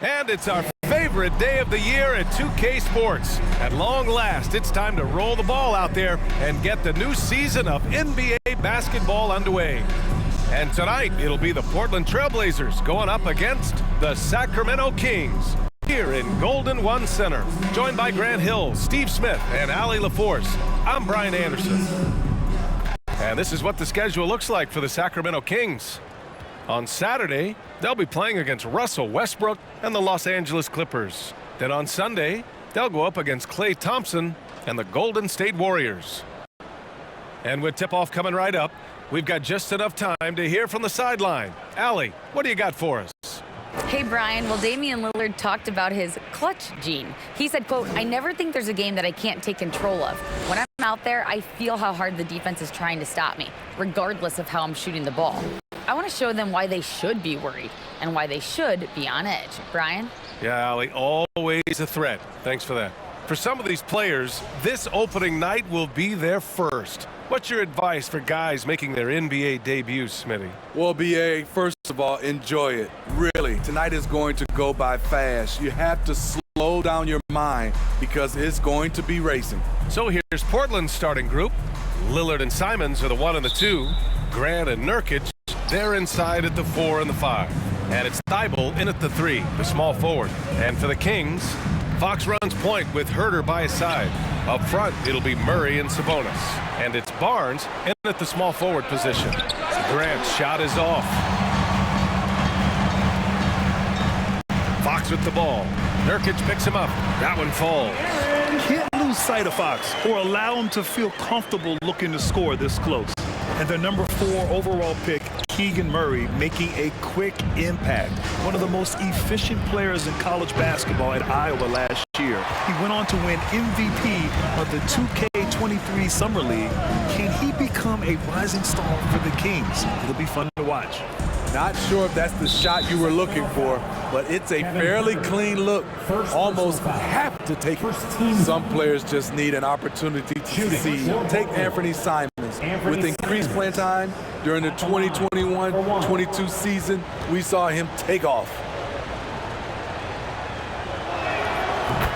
And it's our favorite day of the year at 2K Sports. At long last, it's time to roll the ball out there and get the new season of NBA basketball underway. And tonight, it'll be the Portland Trail Blazers going up against the Sacramento Kings here in Golden One Center. Joined by Grant Hill, Steve Smith, and Allie LaForce, I'm Brian Anderson. And this is what the schedule looks like for the Sacramento Kings. On Saturday, they'll be playing against Russell Westbrook and the Los Angeles Clippers. Then on Sunday, they'll go up against Klay Thompson and the Golden State Warriors. And with tip-off coming right up, we've got just enough time to hear from the sideline. Allie, what do you got for us? Hey, Brian. Well, Damian Lillard talked about his clutch gene. He said, quote, "I never think there's a game that I can't take control of. When I'm out there, I feel how hard the defense is trying to stop me, regardless of how I'm shooting the ball. I want to show them why they should be worried and why they should be on edge." Brian? Yeah, Allie, always a threat. Thanks for that. For some of these players, this opening night will be their first. What's your advice for guys making their NBA debuts, Smitty? Well, BA, first of all, enjoy it. Really, tonight is going to go by fast. You have to slow down your mind because it's going to be racing. So here's Portland's starting group. Lillard and Simons are the 1 and the 2. Grant and Nurkic, they're inside at the 4 and the 5. And it's Thybulle in at the 3, the small forward. And for the Kings, Fox runs point with Huerter by his side. Up front, it'll be Murray and Sabonis. And it's Barnes in at the small forward position. Grant's shot is off. Fox with the ball. Nurkic picks him up. That one falls. Can't lose sight of Fox or allow him to feel comfortable looking to score this close. And the number 4 overall pick, Keegan Murray, making a quick impact. One of the most efficient players in college basketball at Iowa last year. He went on to win MVP of the 2K23 Summer League. Can he become a rising star for the Kings? It'll be fun to watch. Not sure if that's the shot you were looking for, but it's a fairly clean look. Almost have to take it. Some players just need an opportunity to succeed. Take Anthony Simons. With increased playing time during the 2021-22 season, we saw him take off.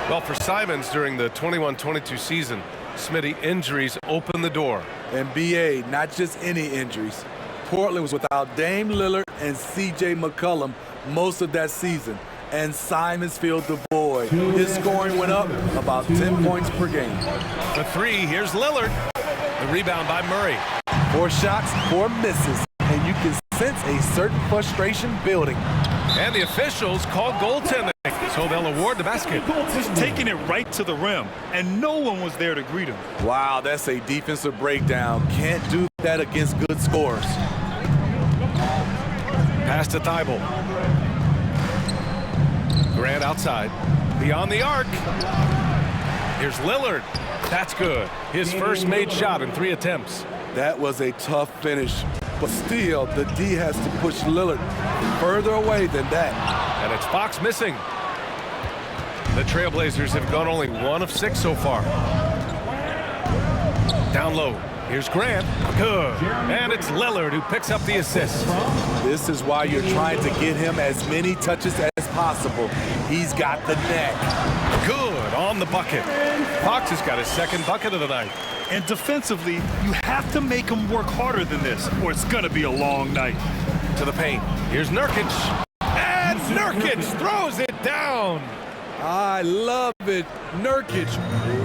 Well, for Simons during the 21-22 season, Smitty, injuries opened the door. And BA, not just any injuries. Portland was without Dame Lillard and C.J. McCollum most of that season, and Simons filled the void. His scoring went up about 10 points per game. The 3, here's Lillard. The rebound by Murray. 4 shots, 4 misses, and you can sense a certain frustration building. And the officials called goaltending, so they'll award the basket. Just taking it right to the rim, and no one was there to greet him. Wow, that's a defensive breakdown. Can't do that against good scorers. Pass to Thybulle. Grant outside. Beyond the arc. Here's Lillard. That's good. His first made shot in 3 attempts. That was a tough finish. But still, the D has to push Lillard further away than that. And it's Fox missing. The Trailblazers have gone only 1 of 6 so far. Down low. Here's Grant. Good. And it's Lillard who picks up the assist. This is why you're trying to get him as many touches as possible. He's got the neck. Good on the bucket. Fox has got his 2nd bucket of the night. And defensively, you have to make him work harder than this, or it's going to be a long night. To the paint. Here's Nurkic. And Nurkic throws it down. I love it. Nurkic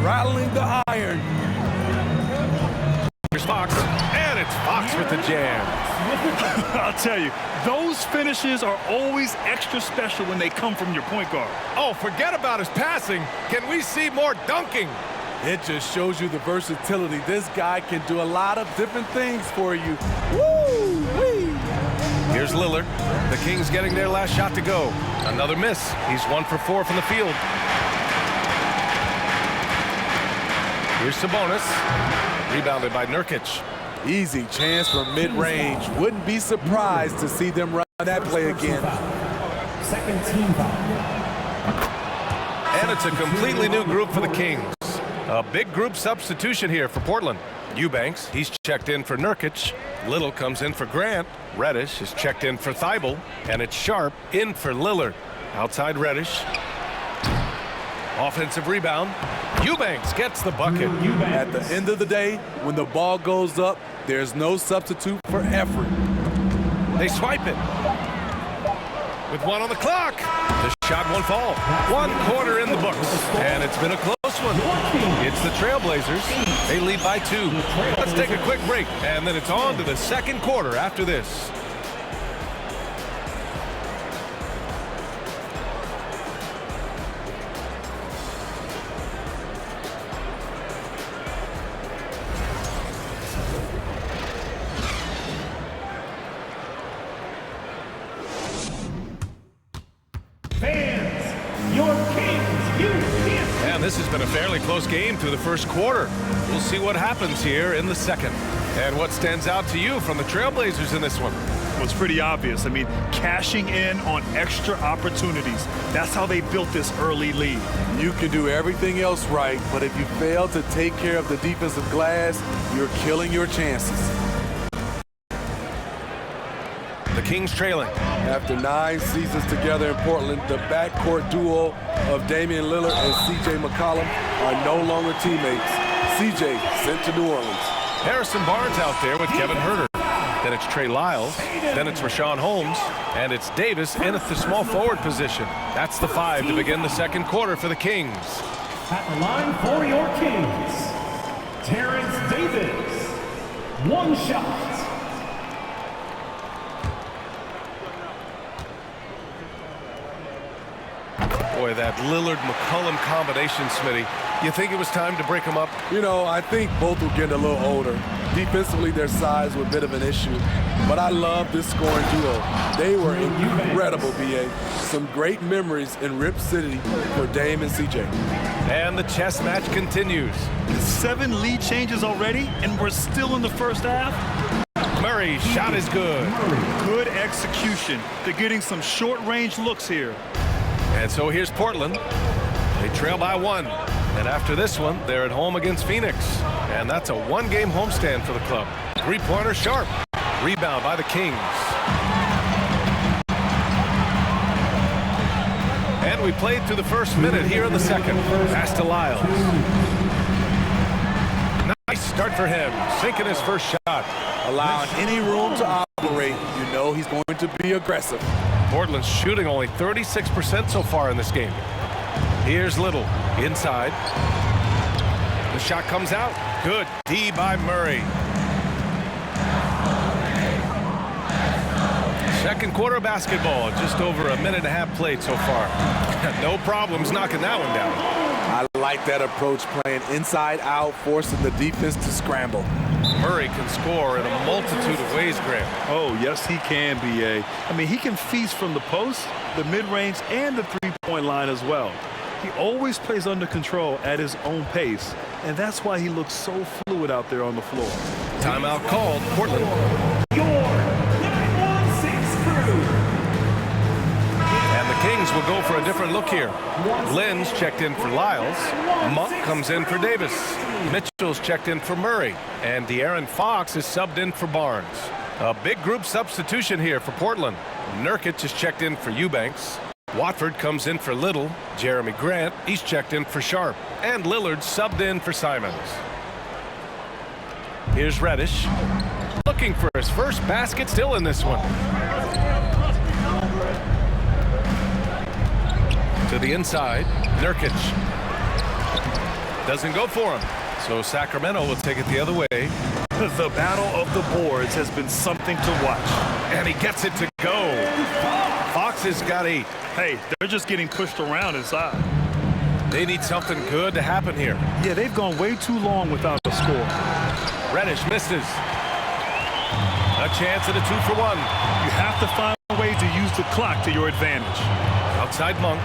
rattling the iron. Here's Fox. And it's Fox with the jam. I'll tell you, those finishes are always extra special when they come from your point guard. Oh, forget about his passing. Can we see more dunking? It just shows you the versatility. This guy can do a lot of different things for you. Woo-wee! Here's Lillard. The Kings getting their last shot to go. Another miss. He's 1 for 4 from the field. Here's Sabonis. Rebounded by Nurkic. Easy chance from mid-range. Wouldn't be surprised to see them run that play again. Second team foul. And it's a completely new group for the Kings. A big group substitution here for Portland. Eubanks, he's checked in for Nurkic. Little comes in for Grant. Reddish is checked in for Thybulle. And it's Sharp in for Lillard. Outside Reddish. Offensive rebound. Eubanks gets the bucket. At the end of the day, when the ball goes up, there's no substitute for effort. They swipe it. With 1 on the clock. The shot won't fall. 1 quarter in the books. And it's been a close one. It's the Trailblazers. They lead by 2. Let's take a quick break. And then it's on to the second quarter after this. And this has been a fairly close game through the first quarter. We'll see what happens here in the second. And what stands out to you from the Trailblazers in this one? Well, it's pretty obvious. I mean, cashing in on extra opportunities. That's how they built this early lead. You can do everything else right, but if you fail to take care of the defensive glass, you're killing your chances. The Kings trailing. After 9 seasons together in Portland, the backcourt duo of Damian Lillard and C.J. McCollum are no longer teammates. C.J. sent to New Orleans. Harrison Barnes out there with Kevin Huerter. Then it's Trey Lyles. Then it's Rashawn Holmes. And it's Davis in at the small forward position. That's the 5 to begin the second quarter for the Kings. At the line for your Kings, Terrence Davis. 1 shot. Boy, that Lillard-McCollum combination, Smitty. You think it was time to break them up? You know, I think both were getting a little older. Defensively, their size was a bit of an issue. But I love this scoring duo. They were incredible, B.A. Some great memories in Rip City for Dame and C.J. And the chess match continues. 7 lead changes already, and we're still in the first half. Murray's shot is good. Good execution. They're getting some short-range looks here. And so here's Portland. They trail by 1. And after this one, they're at home against Phoenix. And that's a 1-game homestand for the club. 3-pointer Sharp. Rebound by the Kings. And we played through the first minute here in the second. Pass to Lyles. Nice start for him. Sinking his first shot. Allowing any room to operate, you know he's going to be aggressive. Portland's shooting only 36% so far in this game. Here's Little inside. The shot comes out. Good D by Murray. Second quarter of basketball. Just over a minute and a half played so far. No problems knocking that one down. I like that approach, playing inside out, forcing the defense to scramble. Murray can score in a multitude of ways, Graham. Oh, yes, he can, B.A. I mean, he can feast from the post, the mid-range, and the 3-point line as well. He always plays under control at his own pace, and that's why he looks so fluid out there on the floor. Timeout called. Portland. Your 916 crew. And the Kings will go for a different look here. Lynn's checked in for Lyles. Monk comes in for Davis. Mitchell's checked in for Murray. And De'Aaron Fox is subbed in for Barnes. A big group substitution here for Portland. Nurkic is checked in for Eubanks. Watford comes in for Little. Jeremy Grant, he's checked in for Sharp. And Lillard subbed in for Simons. Here's Reddish. Looking for his first basket still in this one. To the inside, Nurkic. Doesn't go for him. So Sacramento will take it the other way. The battle of the boards has been something to watch. And he gets it to go. Fox has got 8. Hey, they're just getting pushed around inside. They need something good to happen here. Yeah, they've gone way too long without a score. Reddish misses. A chance at a 2-for-1. You have to find a way to use the clock to your advantage. Outside Monk.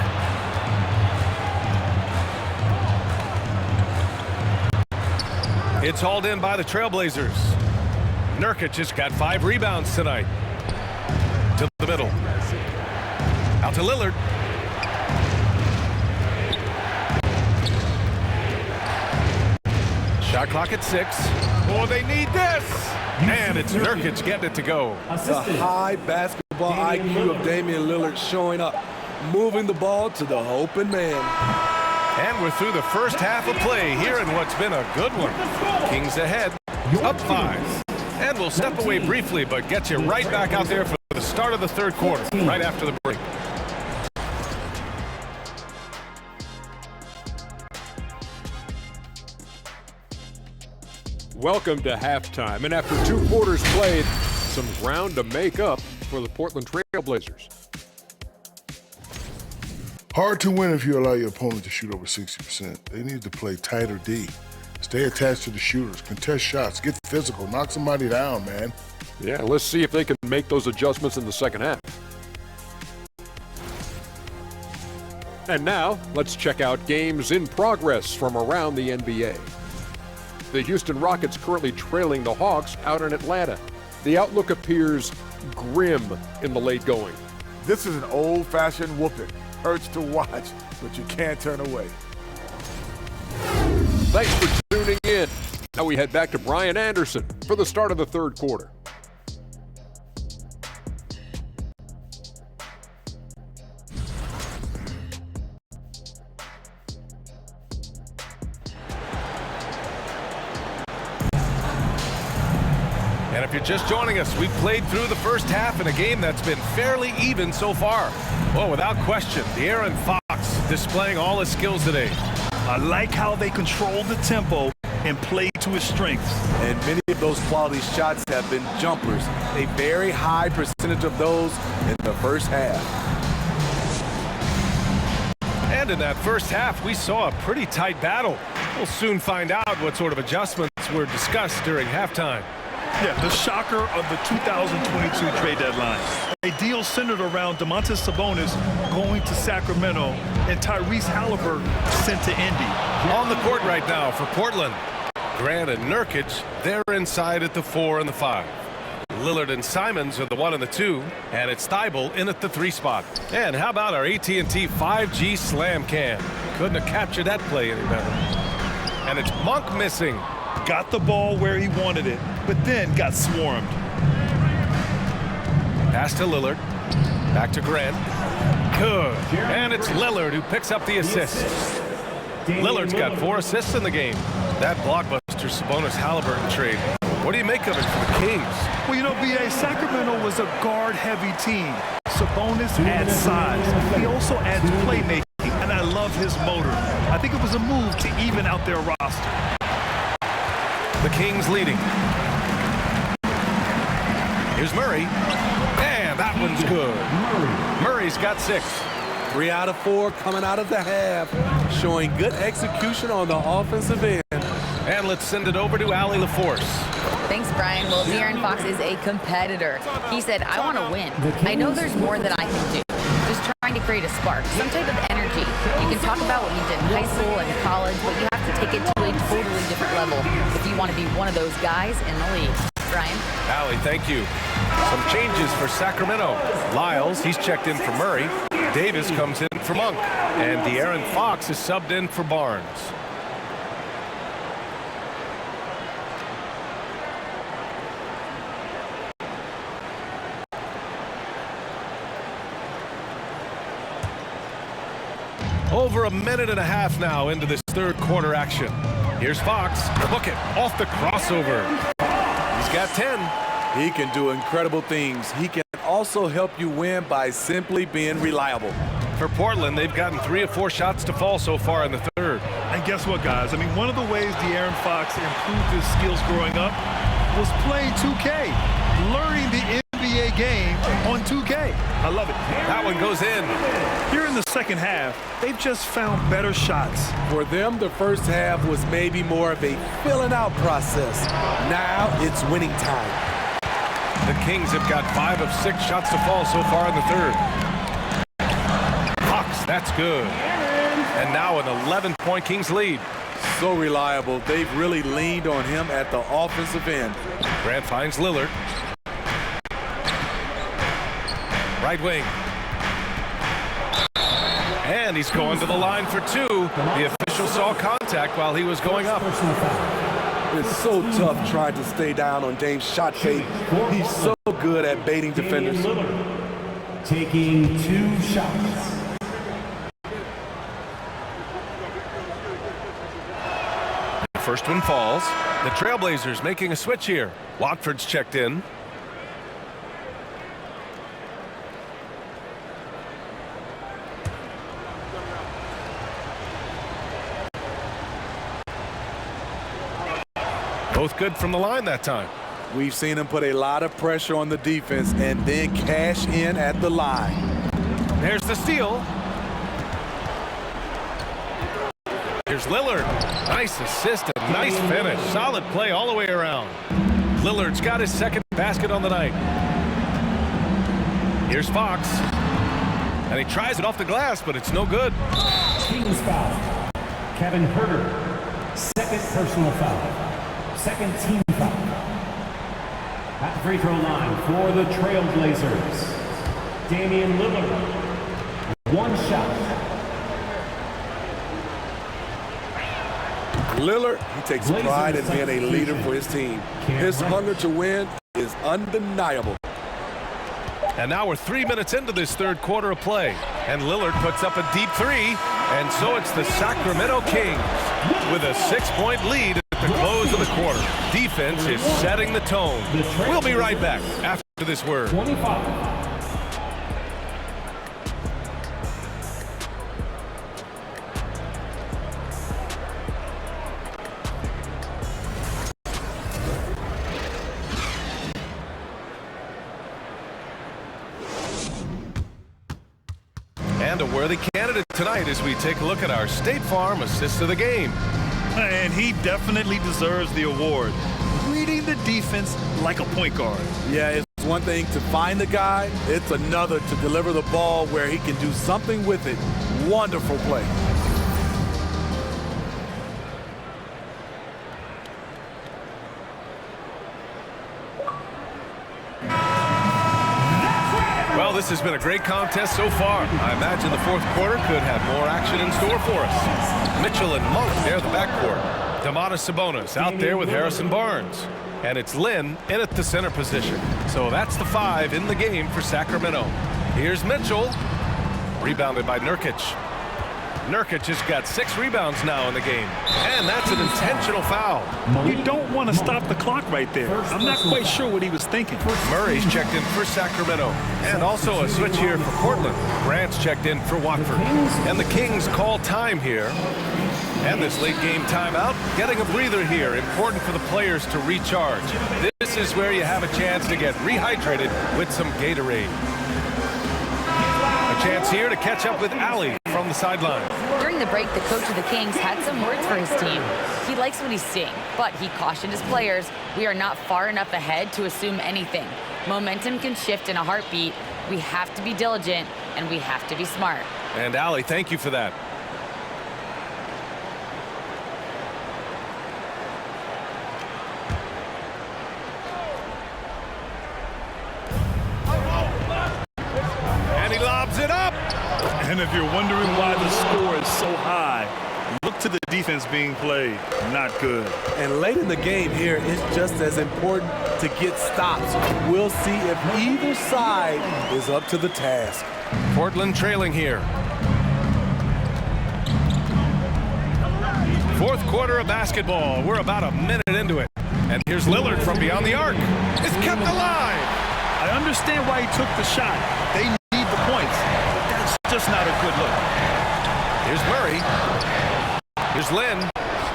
It's hauled in by the Trailblazers. Nurkic has got 5 rebounds tonight. To the middle. Out to Lillard. Shot clock at 6. Oh, they need this. And it's Nurkic getting it to go. The high basketball IQ of Damian Lillard showing up. moving the ball to the open man. And we're through the first half of play here in what's been a good one. Kings ahead, up 5. And we'll step away briefly, but get you right back out there for the start of the third quarter, right after the break. Welcome to halftime. And after 2 quarters played, some ground to make up for the Portland Trail Blazers. Hard to win if you allow your opponent to shoot over 60%. They need to play tighter D. Stay attached to the shooters, contest shots, get physical, knock somebody down, man. Yeah, let's see if they can make those adjustments in the second half. And now, let's check out games in progress from around the NBA. The Houston Rockets currently trailing the Hawks out in Atlanta. The outlook appears grim in the late going. This is an old-fashioned whooping. Hurts to watch, but you can't turn away. Thanks for tuning in. Now we head back to Brian Anderson for the start of the third quarter. And if you're just joining us, we've played through the first half in a game that's been fairly even so far. Well, without question, De'Aaron Fox displaying all his skills today. I like how they control the tempo and play to his strengths. And many of those quality shots have been jumpers. A very high percentage of those in the first half. And in that first half, we saw a pretty tight battle. We'll soon find out what sort of adjustments were discussed during halftime. Yeah, the shocker of the 2022 trade deadline. A deal centered around Domantas Sabonis going to Sacramento and Tyrese Halliburton sent to Indy. On the court right now for Portland, Grant and Nurkic, they're inside at the 4 and the 5. Lillard and Simons are the 1 and the 2, and it's Thibault in at the 3 spot. And how about our AT&T 5G Slam Cam? Couldn't have captured that play any better. And it's Monk missing. Got the ball where he wanted it, but then got swarmed. Pass to Lillard. Back to Grant. Good. And it's Lillard who picks up the assist. Lillard's got 4 assists in the game. That blockbuster Sabonis-Halliburton trade. What do you make of it for the Kings? Well, you know, B.A., Sacramento was a guard-heavy team. Sabonis adds size. He also adds playmaking, and I love his motor. I think it was a move to even out their roster. The Kings leading. Here's Murray. And that one's good. Murray's got 6. 3 out of 4 coming out of the half, showing good execution on the offensive end. And let's send it over to Allie LaForce. Thanks, Brian. Well, De'Aaron Fox is a competitor. He said, I want to win. I know there's more that I can do. Just trying to create a spark, some type of energy. You can talk about what you did in high school and college, but you have to take it to a totally different level if you want to be one of those guys in the league. Brian? Allie, thank you. Some changes for Sacramento. Lyles, he's checked in for Murray. Davis comes in for Monk. And De'Aaron Fox is subbed in for Barnes. Over a minute and a half now into this third quarter action. Here's Fox. Look it off the crossover. He's got 10. He can do incredible things. He can also help you win by simply being reliable. For Portland, they've gotten 3 of 4 shots to fall so far in the third. And guess what, guys? I mean, one of the ways De'Aaron Fox improved his skills growing up was playing 2K, learning the NBA game on 2K. I love it. That one goes in. Here in the second half, they've just found better shots. For them, the first half was maybe more of a filling out process. Now it's winning time. The Kings have got 5 of 6 shots to fall so far in the third. Fox, that's good. And now an 11-point Kings lead. So reliable. They've really leaned on him at the offensive end. Grant finds Lillard. Right wing. And he's going to the line for 2. The official saw contact while he was going up. It's so tough trying to stay down on Dame's shot fake. He's so good at baiting defenders. Taking 2 shots. First one falls. The Trailblazers making a switch here. Watford's checked in. Both good from the line that time. We've seen him put a lot of pressure on the defense and then cash in at the line. There's the steal. Here's Lillard. Nice assist and nice finish. Solid play all the way around. Lillard's got his second basket on the night. Here's Fox. And he tries it off the glass, but it's no good. Kings foul. Kevin Huerter. Second personal foul. Second team foul. At the free throw line for the Trailblazers, Damian Lillard. One shot. Lillard, he takes pride in being a leader for his team. His hunger to win is undeniable. And now we're 3 minutes into this third quarter of play. And Lillard puts up a deep three. And so it's the Sacramento Kings with a 6-point lead at the close of the quarter. Defense is setting the tone. We'll be right back after this word. 25. And a worthy candidate tonight as we take a look at our State Farm Assist of the Game. And he definitely deserves the award. Reading the defense like a point guard. Yeah, it's one thing to find the guy. It's another to deliver the ball where he can do something with it. Wonderful play. Well, this has been a great contest so far. I imagine the fourth quarter could have more action in store for us. Mitchell and Monk near the backcourt. Domantas Sabonis out there with Harrison Barnes. And it's Lynn in at the center position. So that's the 5 in the game for Sacramento. Here's Mitchell. Rebounded by Nurkic. Nurkic has got 6 rebounds now in the game. And that's an intentional foul. You don't want to stop the clock right there. I'm not quite sure what he was thinking. Murray's checked in for Sacramento. And also a switch here for Portland. Grant's checked in for Watford. And the Kings call time here. And this late game timeout, getting a breather here. Important for the players to recharge. This is where you have a chance to get rehydrated with some Gatorade. A chance here to catch up with Allie from the sideline. During the break, the coach of the Kings had some words for his team. He likes what he's seeing, but he cautioned his players, we are not far enough ahead to assume anything. Momentum can shift in a heartbeat. We have to be diligent, and we have to be smart. And Allie, thank you for that. And he lobs it up. And if you're wondering why the score is so high, look to the defense being played. Not good. And late in the game here, it's just as important to get stops. We'll see if either side is up to the task. Portland trailing here. Fourth quarter of basketball. We're about a minute into it. And here's Lillard from beyond the arc. It's kept alive. I understand why he took the shot. They need the points. But that's just not a good look. Here's Murray. Here's Lynn.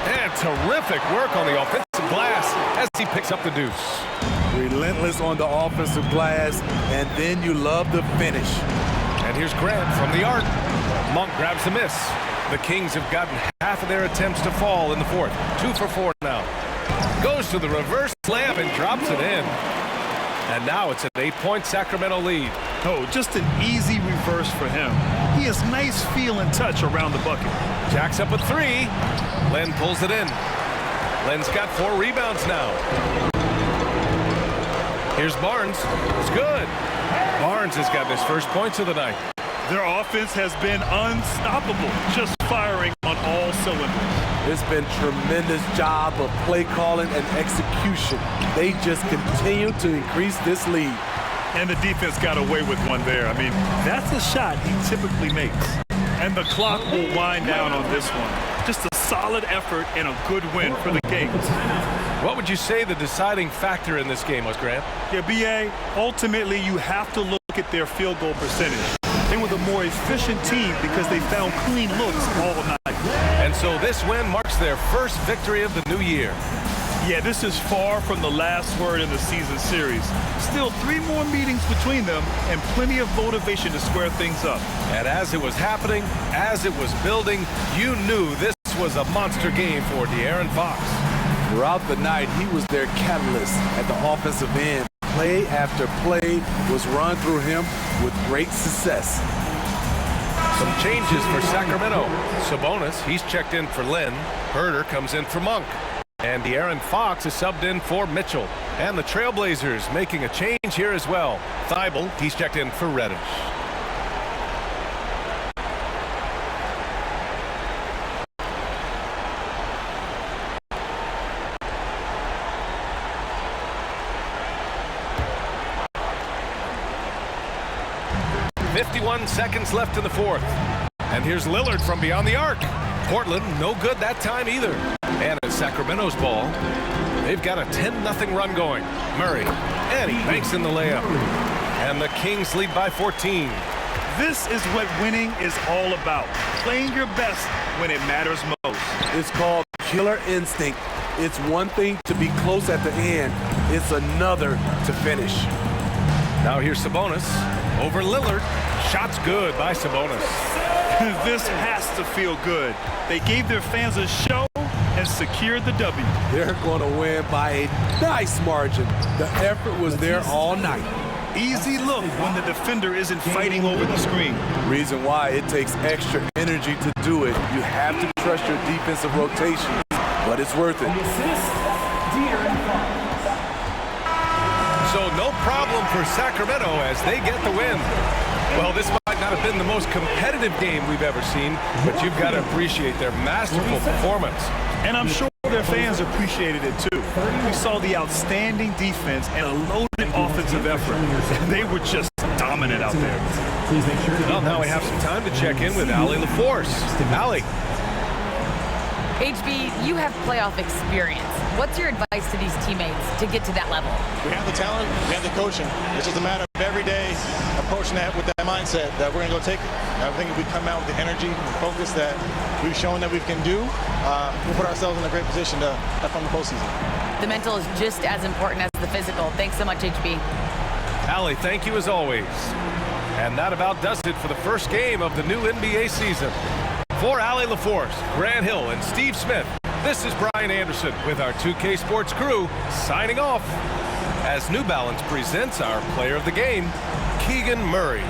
And terrific work on the offensive glass as he picks up the deuce. Relentless on the offensive glass, and then you love the finish. And here's Grant from the arc. Monk grabs the miss. The Kings have gotten half of their attempts to fall in the fourth. 2 for 4 now. Goes to the reverse slam and drops it in. And now it's an 8-point Sacramento lead. Oh, just an easy reverse for him. He has nice feel and touch around the bucket. Jacks up a 3. Len pulls it in. Len's got 4 rebounds now. Here's Barnes. It's good. Barnes has got his first points of the night. Their offense has been unstoppable, just firing on all cylinders. It's been tremendous job of play calling and execution. They just continue to increase this lead. And the defense got away with one there. I mean, that's a shot he typically makes. And the clock will wind down on this one. Just a solid effort and a good win for the Kings. What would you say the deciding factor in this game was, Grant? Yeah, B.A., ultimately you have to look at their field goal percentage. They were the more efficient team because they found clean looks all night. And so this win marks their first victory of the new year. Yeah, this is far from the last word in the season series. Still 3 more meetings between them and plenty of motivation to square things up. And as it was happening, as it was building, you knew this was a monster game for De'Aaron Fox. Throughout the night, he was their catalyst at the offensive end. Play after play was run through him with great success. Some changes for Sacramento. Sabonis, he's checked in for Lynn. Herder comes in for Monk. And De'Aaron Fox is subbed in for Mitchell. And the Trailblazers making a change here as well. Thibault, he's checked in for Reddish. .51 seconds left in the fourth. And here's Lillard from beyond the arc. Portland, no good that time either. And it's Sacramento's ball. They've got a 10-0 run going. Murray, and he banks in the layup. And the Kings lead by 14. This is what winning is all about. Playing your best when it matters most. It's called killer instinct. It's one thing to be close at the end. It's another to finish. Now here's Sabonis over Lillard. Shot's good by Sabonis. This has to feel good. They gave their fans a show and secured the W. They're going to win by a nice margin. The effort was there all night. Easy look when the defender isn't fighting over the screen. Reason why it takes extra energy to do it. You have to trust your defensive rotation, but it's worth it. So no problem for Sacramento as they get the win. Well, this might not have been the most competitive game we've ever seen, but you've got to appreciate their masterful performance. And I'm sure their fans appreciated it too. We saw the outstanding defense and a loaded offensive effort. They were just dominant out there. Well, now we have some time to check in with Allie LaForce. Allie. HB, you have playoff experience. What's your advice to these teammates to get to that level? We have the talent, we have the coaching. It's just a matter of every day approaching that with that mindset that we're going to go take it. I think if we come out with the energy and focus that we've shown that we can do, we'll put ourselves in a great position to have fun in the postseason. The mental is just as important as the physical. Thanks so much, HB. Allie, thank you as always. And that about does it for the first game of the new NBA season. For Allie LaForce, Grant Hill, and Steve Smith, this is Brian Anderson with our 2K Sports crew signing off as New Balance presents our player of the game, Keegan Murray.